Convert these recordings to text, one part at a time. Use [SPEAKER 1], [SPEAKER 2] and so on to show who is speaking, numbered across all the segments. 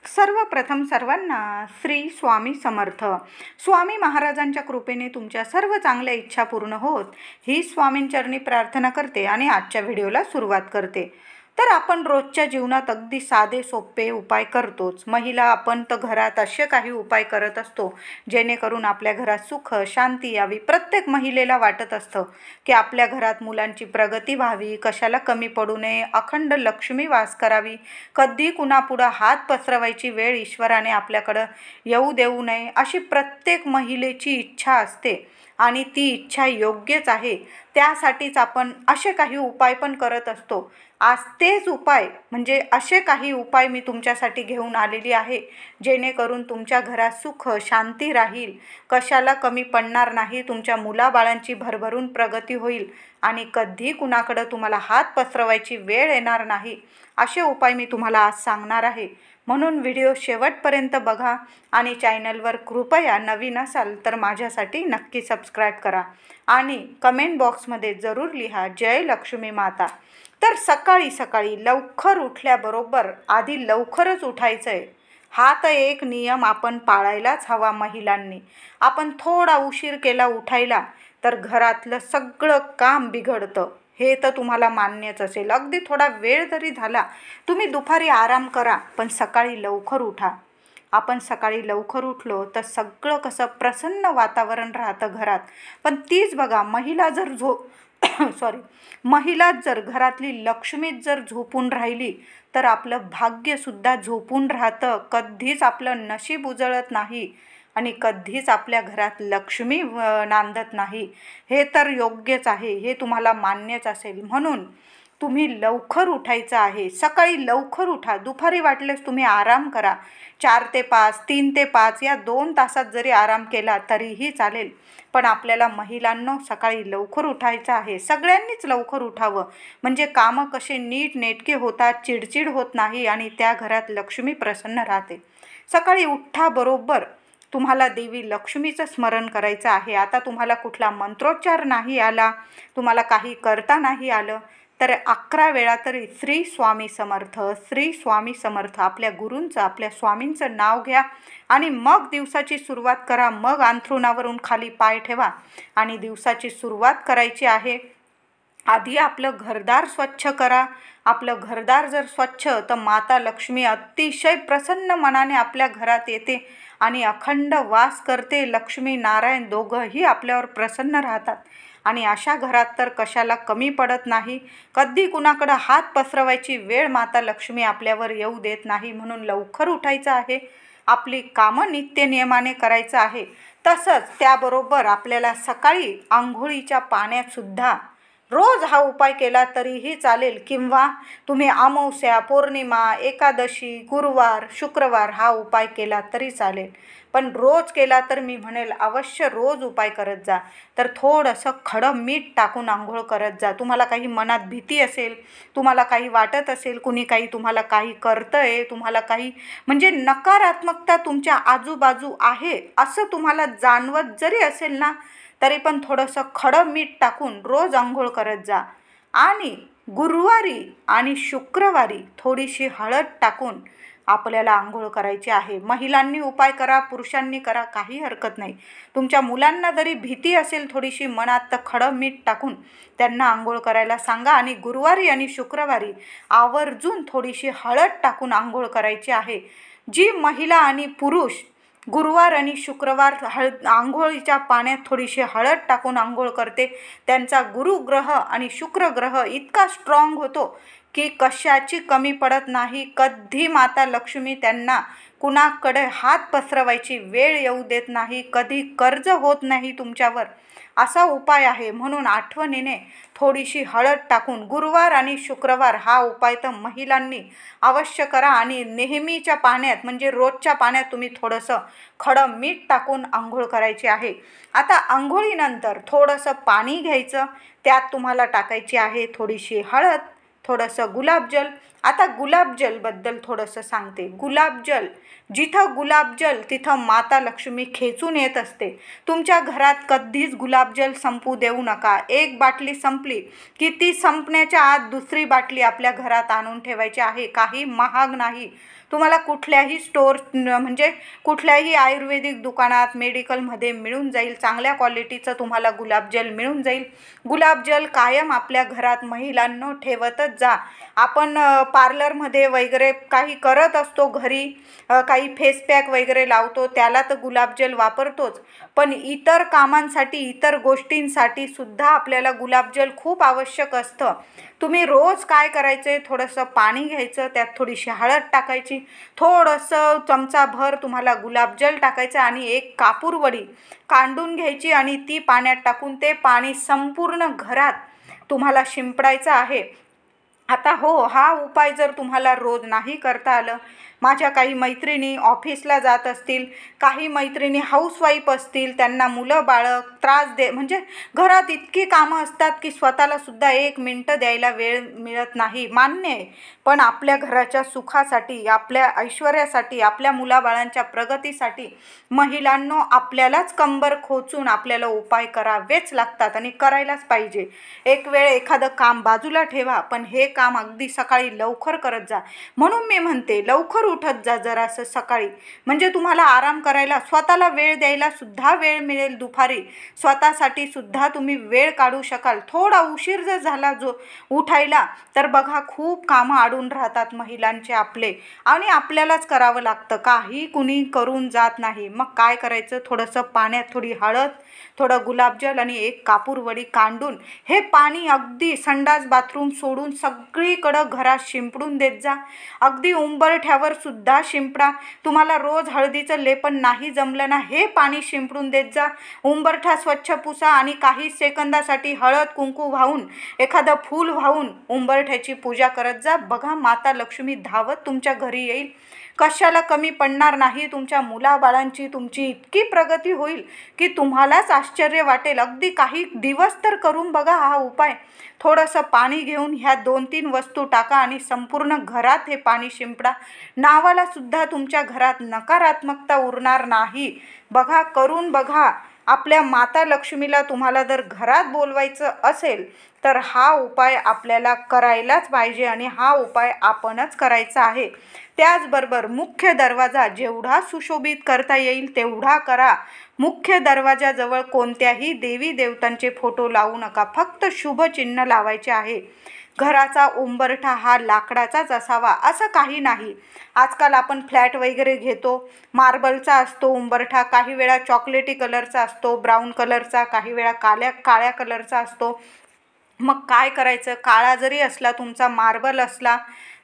[SPEAKER 1] सर्वप्रथम सर्वांना श्री स्वामी समर्थ. स्वामी महाराजांच्या कृपेने तुमच्या सर्व चांगल्या इच्छा पूर्ण होत ही स्वामींचरणी प्रार्थना करते आणि आजच्या व्हिडिओला सुरुवात करते. तर आपण रोजच्या जीवनात अगदी साधे सोपे उपाय करतोच. महिला आपण तर घरात असे काही उपाय करत असतो जेणेकरून आपल्या घरात सुख शांती यावी. प्रत्येक महिलेला वाटत असतं की आपल्या घरात मुलांची प्रगती व्हावी, कशाला कमी पडू नये, अखंड लक्ष्मी वास करावी, कधी कुणापुढं हात पसरवायची वेळ ईश्वराने आपल्याकडं येऊ देऊ नये, अशी प्रत्येक महिलेची इच्छा असते आणि ती इच्छा योग्यच आहे. त्यासाठीच आपण असे काही उपाय पण करत असतो. आज तेच उपाय म्हणजे असे काही उपाय मी तुमच्यासाठी घेऊन आलेली आहे जेणेकरून तुमच्या घरात सुख शांती राहील, कशाला कमी पडणार नाही, तुमच्या मुलाबाळांची भरभरून प्रगती होईल आणि कधी कुणाकडं तुम्हाला हात पसरवायची वेळ येणार नाही. असे उपाय मी तुम्हाला आज सांगणार आहे. म्हणून व्हिडिओ शेवटपर्यंत बघा आणि चॅनलवर कृपया नवीन असाल तर माझ्यासाठी नक्की सबस्क्राईब करा आणि कमेंट बॉक्समध्ये जरूर लिहा जय लक्ष्मी माता. तर सकाळी सकाळी लवकर उठल्याबरोबर आधी लवकरच उठायचं आहे. हा तर एक नियम आपण पाळायलाच हवा महिलांनी. आपण थोडा उशीर केला उठायला तर घरातलं सगळं काम बिघडतं, हे तर तुम्हाला मान्यच असेल. अगदी थोडा वेळ जरी झाला, तुम्ही दुपारी आराम करा पण सकाळी लवकर उठा. आपण सकाळी लवकर उठलो तर सगळं कसं प्रसन्न वातावरण राहतं घरात. पण तीच बघा महिला जर महिला जर घरातली लक्ष्मीच जर झोपून राहिली तर आपलं भाग्यसुद्धा झोपून राहतं. कधीच आपलं नशीब उजळत नाही आणि कधीच आपल्या घरात लक्ष्मी नांदत नाही. हे तर योग्यच आहे, हे तुम्हाला मान्यच असेल. म्हणून तुम्ही लवकर उठायचं आहे. सकाळी लवकर उठा. दुपारी वाटल्यास तुम्ही आराम करा. 4 ते 5, 3 ते 5 या 2 तासात जरी आराम केला तरीही चालेल. पण आपल्याला महिलांनो सकाळी लवकर उठायचं आहे. सगळ्यांनीच लवकर उठावं म्हणजे कामं कसे नीट नेटके होतात, चिडचिड होत नाही आणि त्या घरात लक्ष्मी प्रसन्न राहते. सकाळी उठा बरोबर तुम्हाला देवी लक्ष्मीचं स्मरण करायचं आहे. आता तुम्हाला कुठला मंत्रोच्चार नाही आला, तुम्हाला काही करता नाही आलं तर 11 वेळा तरी श्री स्वामी समर्थ, श्री स्वामी समर्थ आपल्या गुरूंचं, आपल्या स्वामींचं नाव घ्या आणि मग दिवसाची सुरुवात करा. मग अंथरुणावरून खाली पाय ठेवा आणि दिवसाची सुरुवात करायची आहे. आधी आपलं घरदार स्वच्छ करा. आपलं घरदार जर स्वच्छ तर माता लक्ष्मी अतिशय प्रसन्न मनाने आपल्या घरात येते आणि अखंड वास करते. लक्ष्मी नारायण दोघंही आपल्यावर प्रसन्न राहतात आणि अशा घरात तर कशाला कमी पडत नाही. कधी कुणाकडं हात पसरवायची वेळ माता लक्ष्मी आपल्यावर येऊ देत नाही. म्हणून लवकर उठायचं आहे, आपली कामं नित्यनियमाने करायचं आहे. तसंच त्याबरोबर आपल्याला सकाळी आंघोळीच्या पाण्यातसुद्धा रोज हा उपाय केला तरीही चालेल किंवा तुम्ही अमावस्या, पौर्णिमा, एकादशी, गुरुवार, शुक्रवार हा उपाय केला तरी चालेल. पण रोज केला तर मी म्हणेल अवश्य रोज उपाय करत जा. तर थोडंसं खडं मीठ टाकून आंघोळ करत जा. तुम्हाला काही मनात भीती असेल, तुम्हाला काही वाटत असेल, कुणी काही तुम्हाला काही करतं आहे, तुम्हाला काही म्हणजे नकारात्मकता तुमच्या आजूबाजू आहे असं तुम्हाला जाणवत जरी असेल ना तरी पण थोडंसं खडं मीठ टाकून रोज आंघोळ करत जा. आणि गुरुवारी आणि शुक्रवारी थोडीशी हळद टाकून आपल्याला आंघोळ करायची आहे. महिलांनी उपाय करा, पुरुषांनी करा, काही हरकत नाही. तुमच्या मुलांना जरी भीती असेल थोडीशी मनात तर खडं मीठ टाकून त्यांना आंघोळ करायला सांगा आणि गुरुवारी आणि शुक्रवारी आवर्जून थोडीशी हळद टाकून आंघोळ करायची आहे. जी महिला आणि पुरुष गुरुवार आणि शुक्रवार आंघोळीच्या पाण्यात थोडीशी हळद टाकून आंघोळ करते त्यांचा गुरुग्रह आणि शुक्रग्रह इतका स्ट्रॉंग होतो की कशाची कमी पडत नाही. कधी माता लक्ष्मी त्यांना कुणाकडे हात पसरवायची वेळ येऊ देत नाही, कधी कर्ज होत नाही तुमच्यावर. असा उपाय आहे. म्हणून आठवणीने थोडीशी हळद टाकून गुरुवार आणि शुक्रवार हा उपाय तर महिलांनी अवश्य करा आणि नेहमीच्या पाण्यात म्हणजे रोजच्या पाण्यात तुम्ही थोडंसं खडं मीठ टाकून आंघोळ करायची आहे. आता आंघोळीनंतर थोडंसं पाणी घ्यायचं, त्यात तुम्हाला टाकायची आहे थोडीशी हळद, थोडंसं गुलाबजल. आता गुलाबजलबद्दल थोडंसं सांगते. गुलाबजल जिथं गुलाबजल तिथं माता लक्ष्मी खेचून येत असते. तुमच्या घरात कधीच गुलाबजल संपू देऊ नका. एक बाटली संपली की ती संपण्याच्या आत दुसरी बाटली आपल्या घरात आणून ठेवायची आहे. काही महाग नाही. तुम्हाला कुठल्याही स्टोर म्हणजे कुठल्याही आयुर्वेदिक दुकानात मेडिकलमध्ये मिळून जाईल. चांगल्या क्वालिटीचं तुम्हाला गुलाबजल मिळून जाईल. गुलाबजल कायम आपल्या घरात महिलांनो ठेवतच जा. आपण पार्लरमध्ये वगैरे काही करत असतो घरी, काही फेस पॅक वगैरे लावतो, त्याला तर गुलाबजल वापरतोच, पण इतर कामांसाठी इतर गोष्टींसाठी सुद्धा आपल्याला गुलाबजल खूप आवश्यक असतं. तुम्ही रोज काय करायचे, थोडंसं पाणी घ्यायचं, त्यात थोडीशी हळद टाकायची, थोडंसं चमचाभर तुम्हाला गुलाबजल टाकायचं आणि एक कापूर वडी कांडून घ्यायची आणि ती पाण्यात टाकून ते पाणी संपूर्ण घरात तुम्हाला शिंपडायचं आहे. आता हो, हा उपाय जर तुम्हाला रोज नाही करता आलं, माझ्या काही मैत्रिणी ऑफिसला जात असतील, काही मैत्रिणी हाऊसवाईफ असतील, त्यांना मुलं बाळं त्रास म्हणजे घरात इतकी कामं असतात की स्वतःला सुद्धा 1 मिनटं द्यायला वेळ मिळत नाही, मान्य आहे. पण आपल्या घराच्या सुखासाठी, आपल्या ऐश्वर्यासाठी, आपल्या मुलाबाळांच्या प्रगतीसाठी महिलांनो आपल्यालाच कंबर खोचून आपल्याला उपाय करावेच लागतात आणि करायलाच पाहिजे. एक वेळ एखादं काम बाजूला ठेवा, पण हे काम अगदी सकाळी लवकर करत जा. म्हणून मी म्हणते लवकर उठत जा जरासं सकाळी, म्हणजे तुम्हाला आराम करायला, स्वतःला वेळ द्यायला सुद्धा वेळ मिळेल. दुपारी स्वतःसाठी सुद्धा तुम्ही वेळ काढू शकाल. थोडा उशीर जर झाला उठायला तर बघा खूप कामं अडून राहतात महिलांचे आपले, आणि आपल्यालाच करावं लागतं, काही कुणी करून जात नाही. मग काय करायचं, थोडंसं पाण्यात थोडी हळद, थोडं गुलाबजल आणि एक कापूर वडी कांडून हे पाणी अगदी संडास बाथरूम सोडून सगळीकडं घरात शिंपडून देत जा. अगदी उंबरठ्यावर सुद्धा शिंपडा. तुम्हाला रोज हळदीचं लेपन नाही जमलं ना, हे पाणी शिंपडून देत जा. उंबरठा स्वच्छ पुसा आणि काही सेकंदासाठी हळद कुंकू वाहून, एखादं फूल वाहून उंबरठ्याची पूजा करत जा. बघा माता लक्ष्मी धावत तुमच्या घरी येईल, कशाला कमी पडणार नाही. तुमच्या मुलाबाळांची तुमची इतकी प्रगती होईल की तुम्हालाच आश्चर्य वाटेल. अगदी काही दिवस तर करून बघा हा उपाय. थोडंसं पाणी घेऊन ह्या 2-3 वस्तू टाका आणि संपूर्ण घरात हे पाणी शिंपडा. नावाला सुद्धा तुमच्या घरात नकारात्मकता उरणार नाही. बघा, करून बघा. आपल्या माता लक्ष्मीला तुम्हाला जर घरात बोलवायचं असेल तर हा उपाय आपल्याला करायलाच पाहिजे आणि हा उपाय आपणच करायचा आहे. त्याचबरोबर मुख्य दरवाजा जेवढा सुशोभित करता येईल तेवढा करा. मुख्य दरवाजाजवळ कोणत्याही देवी देवतांचे फोटो लावू नका, फक्त शुभचिन्ह लावायचे आहे. घराचा उंबरठा हा लाकडाचाच असावा असं काही नाही. आजकाल आपण फ्लॅट वगैरे घेतो, मार्बलचा असतो उंबरठा, काही वेळा चॉकलेटी कलरचा असतो, ब्राऊन कलरचा, काही वेळा काळ्या कलरचा असतो. मग काय करायचं, काळा जरी असला तुमचा मार्बल असला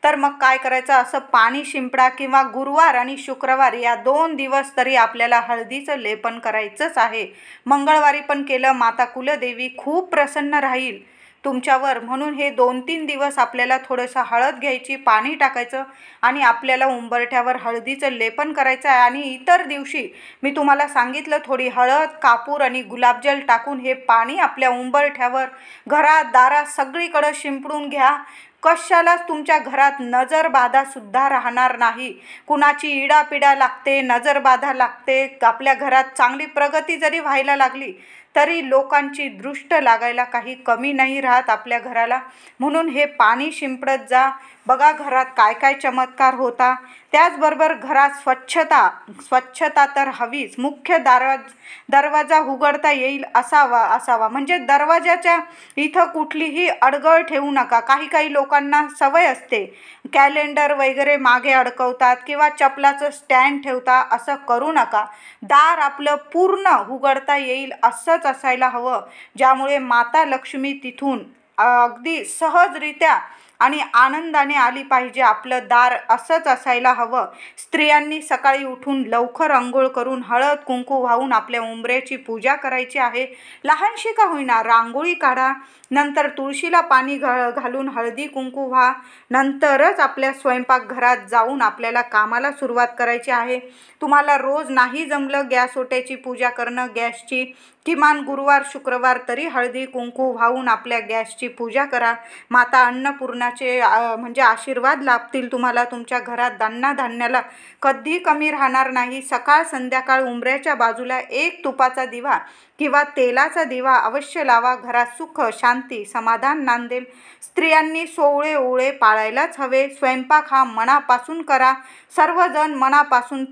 [SPEAKER 1] तर मग काय करायचं, असं पाणी शिंपडा. किंवा गुरुवार आणि शुक्रवार या 2 दिवस तरी आपल्याला हळदीचं लेपन करायचंच आहे. मंगळवारी पण केलं, माता कुलदेवी खूप प्रसन्न राहील तुमच्यावर. म्हणून हे 2-3 दिवस आपल्याला थोडंसं हळद घ्यायची, पाणी टाकायचं आणि आपल्याला उंबरठ्यावर हळदीचं लेपन करायचं आहे. आणि इतर दिवशी मी तुम्हाला सांगितलं, थोडी हळद, कापूर आणि गुलाबजल टाकून हे पाणी आपल्या उंबरठ्यावर, घरात, दारात सगळीकडं शिंपडून घ्या. कशालाच तुमच्या घरात नजरबाधा सुद्धा राहणार नाही. कुणाची इडापिडा लागते, नजरबाधा लागते, आपल्या घरात चांगली प्रगती जरी व्हायला लागली तरी लोकांची दृष्ट लागायला काही कमी नाही राहत आपल्या घराला. म्हणून हे पाणी शिंपडत जा. बघा घरात काय काय चमत्कार होता. त्याचबरोबर घरात स्वच्छता तर हवीच. मुख्य दरवाजा उघडता येईल असावा, म्हणजे दरवाजाच्या इथं कुठलीही अडगळ ठेवू नका. काही लोकांना सवय असते, कॅलेंडर वगैरे मागे अडकवतात किंवा चपलाचं स्टँड ठेवता. असं करू नका. दार आपलं पूर्ण उघडता येईल असंच असायला हवं, ज्यामुळे माता लक्ष्मी तिथून अगदी सहजरित्या आणि आनंदाने आली पाहिजे. आपलं दार असंच असायला हवं. स्त्रियांनी सकाळी उठून लवकर अंघोळ करून हळद कुंकू वाहून आपल्या उंबऱ्याची पूजा करायची आहे. लहानशी का होईना रांगोळी काढा, नंतर तुळशीला पाणी घालून हळदी कुंकू व्हा. नंतरच आपल्या स्वयंपाकघरात जाऊन आपल्याला कामाला सुरुवात करायची आहे. तुम्हाला रोज नाही जमलं गॅस ओट्याची पूजा करणं, गॅसची, किमान गुरुवार शुक्रवार तरी हळदी कुंकू वाहून आपल्या गॅसची पूजा करा. माता अन्नपूर्णा अन्नधान्याचे म्हणजे आशीर्वाद लाभतील तुम्हाला. तुमच्या घरात अन्नधान्याला कधी कमी राहणार नाही. सकाळ संध्याकाळ उंबऱ्याच्या बाजूला एक तुपाचा दिवा किंवा तेलाचा दिवा अवश्य लावा. घरात सुख, शांती, समाधान नांदेल. स्त्रियांनी सोवळे ओवळे पाळायलाच हवे. स्वयंपाक हा मनापासून करा. सर्वजण मनापासून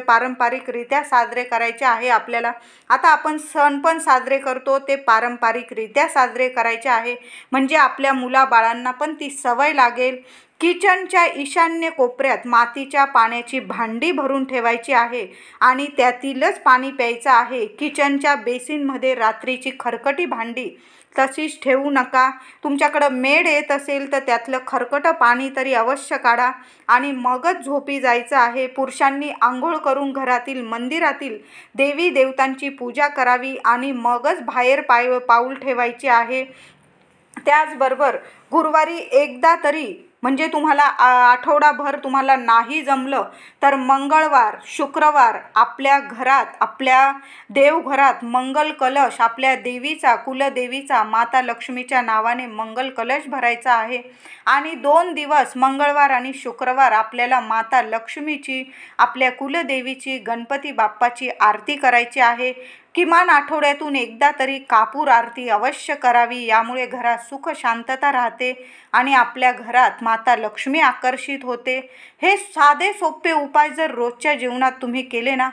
[SPEAKER 1] पारंपरिकरित्या साजरे करायचे आहे आपल्याला. आता आपण सण पण साजरे करतो, ते पारंपरिकरित्या साजरे करायचे आहे. म्हणजे आपल्या मुलाबाळांना पण ती सवय लागेल. किचनच्या ईशान्य कोपऱ्यात मातीच्या पाण्याची भांडी भरून ठेवायची आहे आणि त्यातीलच पाणी प्यायचं आहे. किचनच्या बेसिनमध्ये रात्रीची खरकटी भांडी तशीच ठेवू नका. तुमच्याकडं मेड येत असेल तर त्यातलं खरकटं पाणी तरी अवश्य काढा आणि मगच झोपी जायचं आहे. पुरुषांनी आंघोळ करून घरातील मंदिरातील देवी देवतांची पूजा करावी आणि मगच बाहेर पाऊल ठेवायचे आहे. त्याचबरोबर गुरुवारी एकदा तरी, म्हणजे तुम्हाला आठवडाभर तुम्हाला नाही जमलं तर मंगळवार, शुक्रवार आपल्या घरात, आपल्या देवघरात मंगल कलश, आपल्या देवीचा, कुलदेवीचा, माता लक्ष्मीच्या नावाने मंगल कलश भरायचा आहे. आणि 2 दिवस मंगळवार आणि शुक्रवार आपल्याला माता लक्ष्मीची, आपल्या कुलदेवीची, गणपती बाप्पाची आरती करायची आहे. किमान आठवड्यातून एकदा तरी कापूर आरती अवश्य करावी. यामुळे घरात सुख शांतता राहते आणि आपल्या घरात माता लक्ष्मी आकर्षित होते. हे साधे सोपे उपाय जर रोजच्या जीवनात तुम्ही केले ना,